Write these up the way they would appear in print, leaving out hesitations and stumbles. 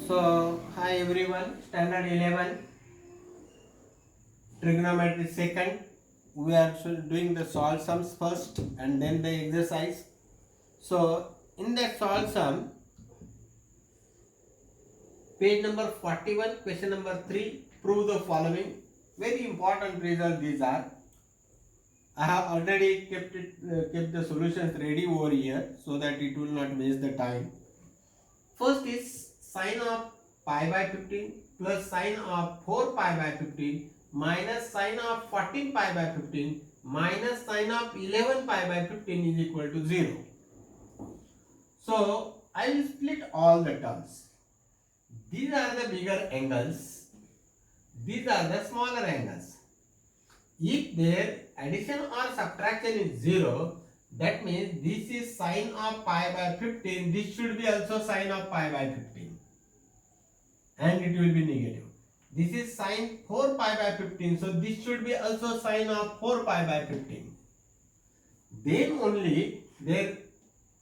So, hi everyone, standard 11, trigonometry second. We are doing the solve sums first and then the exercise. So, in that solve sum, page number 41, question number 3, prove the following. Very important result these are. I have already kept the solutions ready over here so that it will not waste the time. First is sine of pi by 15 plus sine of 4 pi by 15 minus sine of 14 pi by 15 minus sine of 11 pi by 15 is equal to 0. So I will split all the terms. These are the bigger angles. These are the smaller angles. If their addition or subtraction is 0, that means this is sine of pi by 15, this should be also sine of pi by 15 and it will be negative. This is sine 4 pi by 15, so this should be also sine of 4 pi by 15. Then only their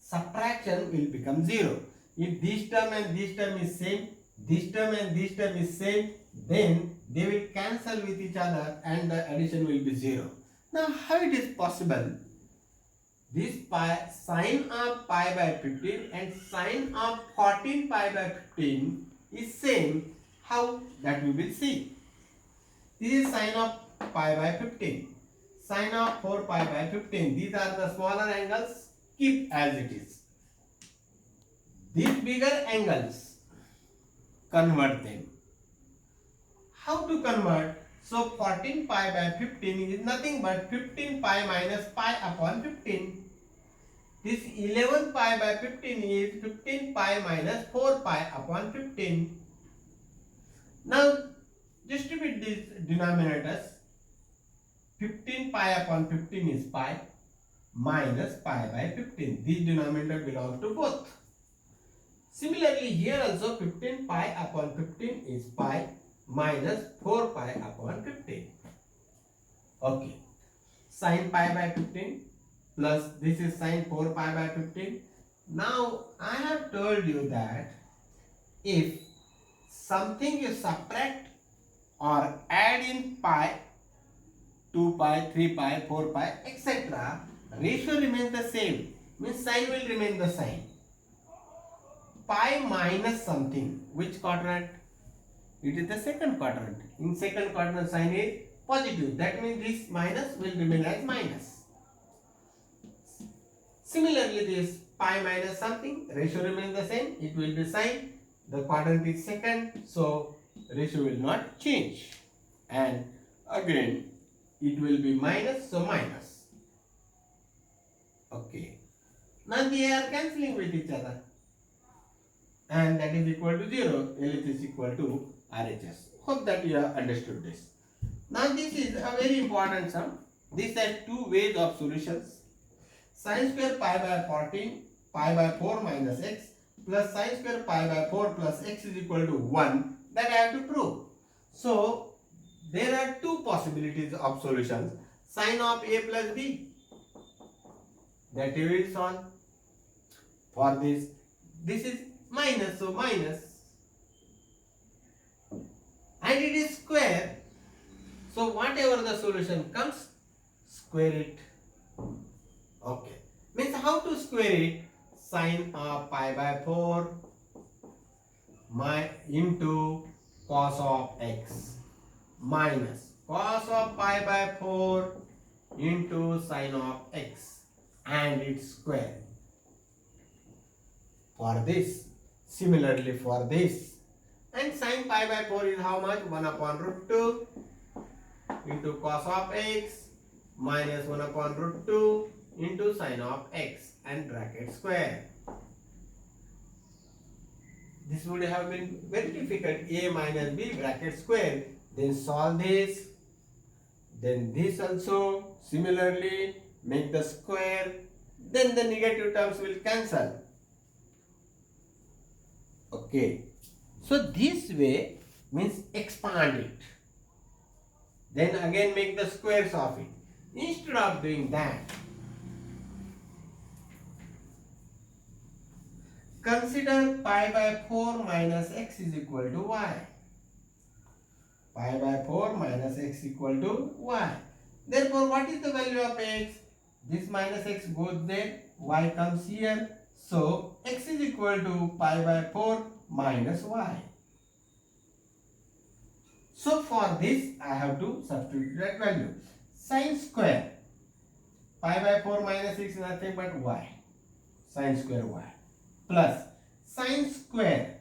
subtraction will become 0. If this term and this term is same, this term and this term is same, then they will cancel with each other and the addition will be 0. Now how it is possible? This pi, sine of pi by 15 and sine of 14 pi by 15 is same. How? That we will see. This is sine of pi by 15. Sine of 4 pi by 15. These are the smaller angles. Keep as it is. These bigger angles, convert them. How to convert? So 14 pi by 15 is nothing but 15 pi minus pi upon 15. This 11 pi by 15 is 15 pi minus 4 pi upon 15. Now distribute these denominators. 15 pi upon 15 is pi minus pi by 15. These denominator belong to both. Similarly, here also 15 pi upon 15 is pi minus 4 pi upon 15. Okay. Sin pi by 15 plus this is sin 4 pi by 15. Now, I have told you that if something you subtract or add in pi, 2 pi, 3 pi, 4 pi, etc., ratio remains the same. Means sign will remain the same. Pi minus something, which quadrant? It is the second quadrant. In second quadrant, sign is positive. That means this minus will remain as minus. Similarly, this pi minus something, ratio remains the same. It will be sign. The quadrant is second, so ratio will not change. And again, it will be minus, so minus. Okay. Now they are cancelling with each other. And that is equal to 0. LHS is equal to RHS. Hope that you have understood this. Now this is a very important sum. This has two ways of solutions. Sin square pi by 14 pi by 4 minus x plus sin square pi by 4 plus x is equal to 1. That I have to prove. So there are two possibilities of solutions. Sin of a plus b. That we will solve. For this is minus, so minus. And it is square. So whatever the solution comes, square it. Okay. Means how to square it? Sin of pi by 4 into cos of x minus cos of pi by 4 into sin of x and its square. For this, similarly for this, and sin pi by 4 is how much? 1 upon root 2 into cos of x minus 1 upon root 2 into sin of x and bracket square. This would have been very difficult. A minus b bracket square. Then solve this. Then this also. Similarly, make the square. Then the negative terms will cancel. Okay. So this way means expand it. Then again make the squares of it. Instead of doing that, Consider pi by 4 minus x is equal to y. Pi by 4 minus x equal to y. Therefore, what is the value of x? This minus x goes there, y comes here. So, x is equal to pi by 4 minus y. So, for this, I have to substitute that value. Sine square. Pi by 4 minus 6 is nothing but y. Sine square y. Plus sine square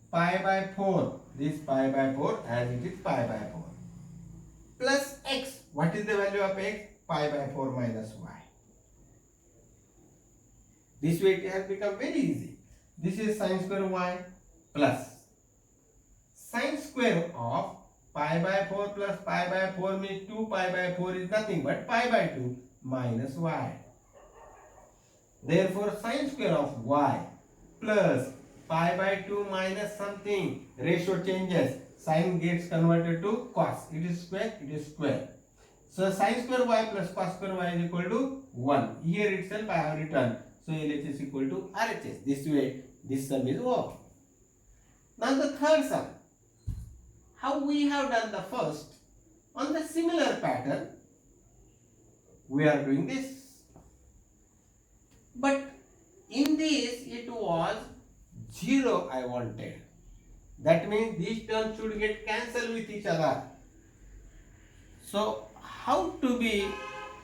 pi by 4. This pi by 4 and it is pi by 4. Plus x. What is the value of x? Pi by 4 minus y. This way it has become very easy. This is sine square y plus sine square of pi by 4 plus pi by 4 means 2 pi by 4 is nothing but pi by 2 minus y. Therefore, sine square of y plus pi by 2 minus something, ratio changes, sine gets converted to cos. It is square, it is square. So, sine square y plus cos square y is equal to 1. Here itself I have written. So, LHS is equal to RHS. This way, this sum is over. Now, the third sum. How we have done the first, on the similar pattern, we are doing this. But in this, it was 0 I wanted. That means these terms should get cancelled with each other. So, how to be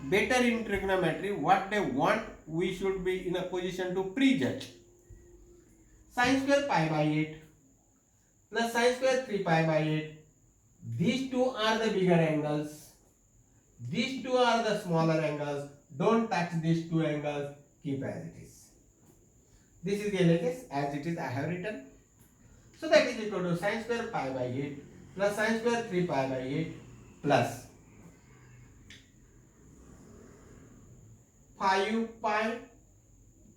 better in trigonometry, what they want, we should be in a position to prejudge. Sine square pi by 8 plus sine square 3 pi by 8. These two are the bigger angles. These two are the smaller angles. Don't touch these two angles. Keep as it is. This is LHS as it is I have written. So that is equal to sine square pi by 8 plus sine square 3 pi by 8 plus 5 pi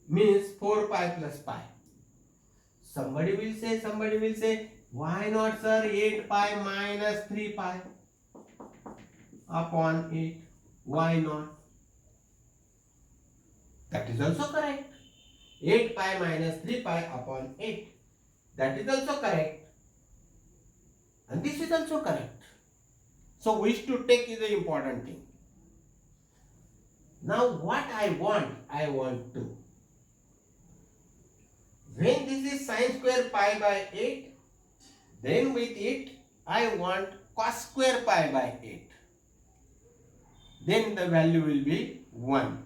means 4 pi plus pi. Somebody will say, why not sir 8 pi minus 3 pi upon 8? Why not? That is also correct. 8 pi minus 3 pi upon 8. That is also correct. And this is also correct. So which to take is the important thing. Now what I want to. When this is sine square pi by 8, then with it I want cos square pi by 8. Then the value will be 1.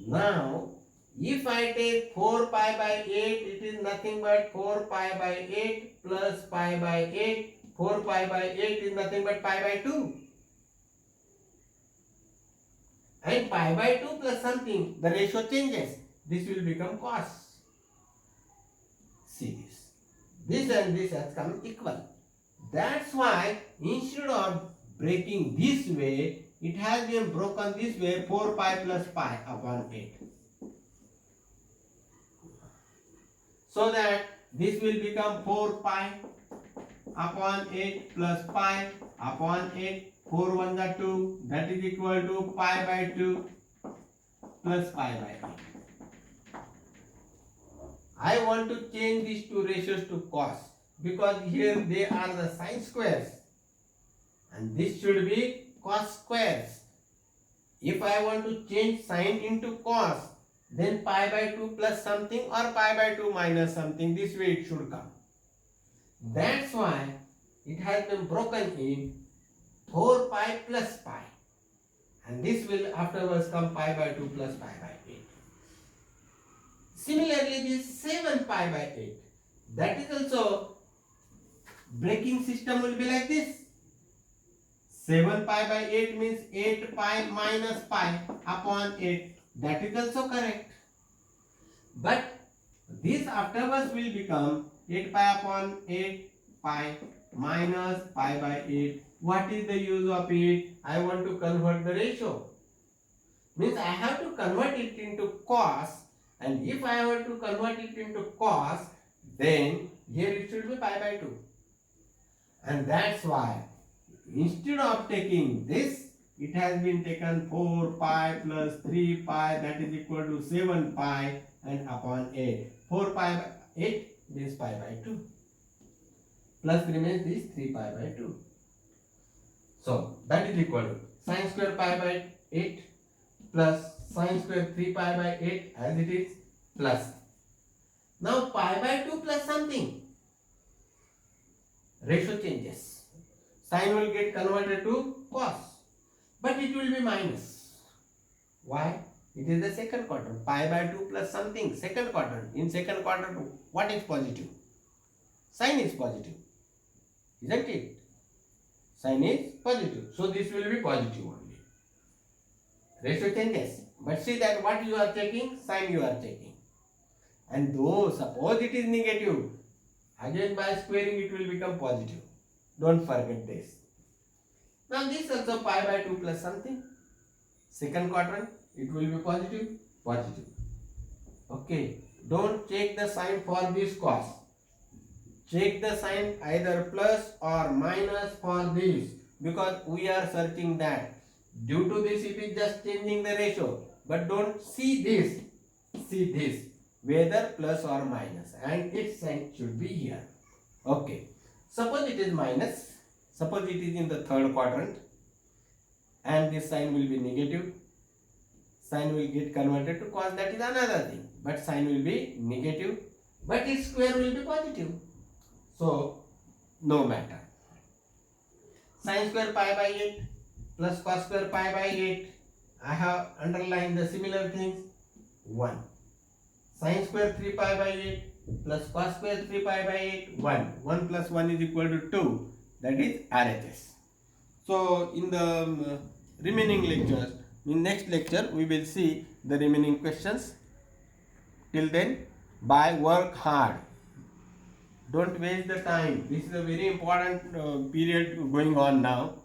Now, if I take 4 pi by 8, it is nothing but 4 pi by 8 plus pi by 8. 4 pi by 8 is nothing but pi by 2. And pi by 2 plus something, the ratio changes. This will become cos. See this. This and this has come equal. That's why instead of breaking this way, it has been broken this way, 4 pi plus pi upon 8. So that this will become 4 pi upon 8 plus pi upon 8. 4 1 are 2. That is equal to pi by 2 plus pi by 8. I want to change these two ratios to cos because here they are the sine squares. And this should be cos squares. If I want to change sine into cos, then pi by 2 plus something or pi by 2 minus something, this way it should come. That's why it has been broken in 4 pi plus pi. And this will afterwards come pi by 2 plus pi by 8. Similarly, this 7 pi by 8, that is also breaking system will be like this. 7 pi by 8 means 8 pi minus pi upon 8. That is also correct. But this afterwards will become 8 pi upon 8 pi minus pi by 8. What is the use of it? I want to convert the ratio. Means I have to convert it into cos. And if I want to convert it into cos, then here it should be pi by 2. And that's why instead of taking this, it has been taken 4 pi plus 3 pi, that is equal to 7 pi and upon 8. 4 pi by 8 means pi by 2. Plus remains this 3 pi by 2. So that is equal to sine square pi by 8 plus sine square 3 pi by 8 as it is plus. Now pi by 2 plus something. Ratio changes. Sine will get converted to cos. But it will be minus. Why? It is the second quadrant. Pi by 2 plus something. Second quadrant. In second quadrant, what is positive? Sine is positive. Isn't it? Sine is positive. So this will be positive only. Ratio changes. But see that what you are taking, sine you are taking. And though suppose it is negative, again by squaring it will become positive. Don't forget this. Now this also pi by 2 plus something. Second quadrant, it will be positive. Positive. Okay. Don't check the sign for this cos. Check the sign either plus or minus for this, because we are searching that. Due to this it is just changing the ratio. But don't see this. See this. Whether plus or minus. And its sign should be here. Okay. Suppose it is minus. Suppose it is in the third quadrant. And this sign will be negative. Sign will get converted to cos, that is another thing. But sign will be negative. But its square will be positive. So, no matter. Sin square pi by 8 plus cos square pi by 8. I have underlined the similar things. 1. Sin square 3 pi by 8 plus cos square 3 pi by 8. 1. 1 plus 1 is equal to 2. That is RHS. So, in the remaining lectures, in next lecture, we will see the remaining questions. Till then, bye, work hard. Don't waste the time. This is a very important period going on now.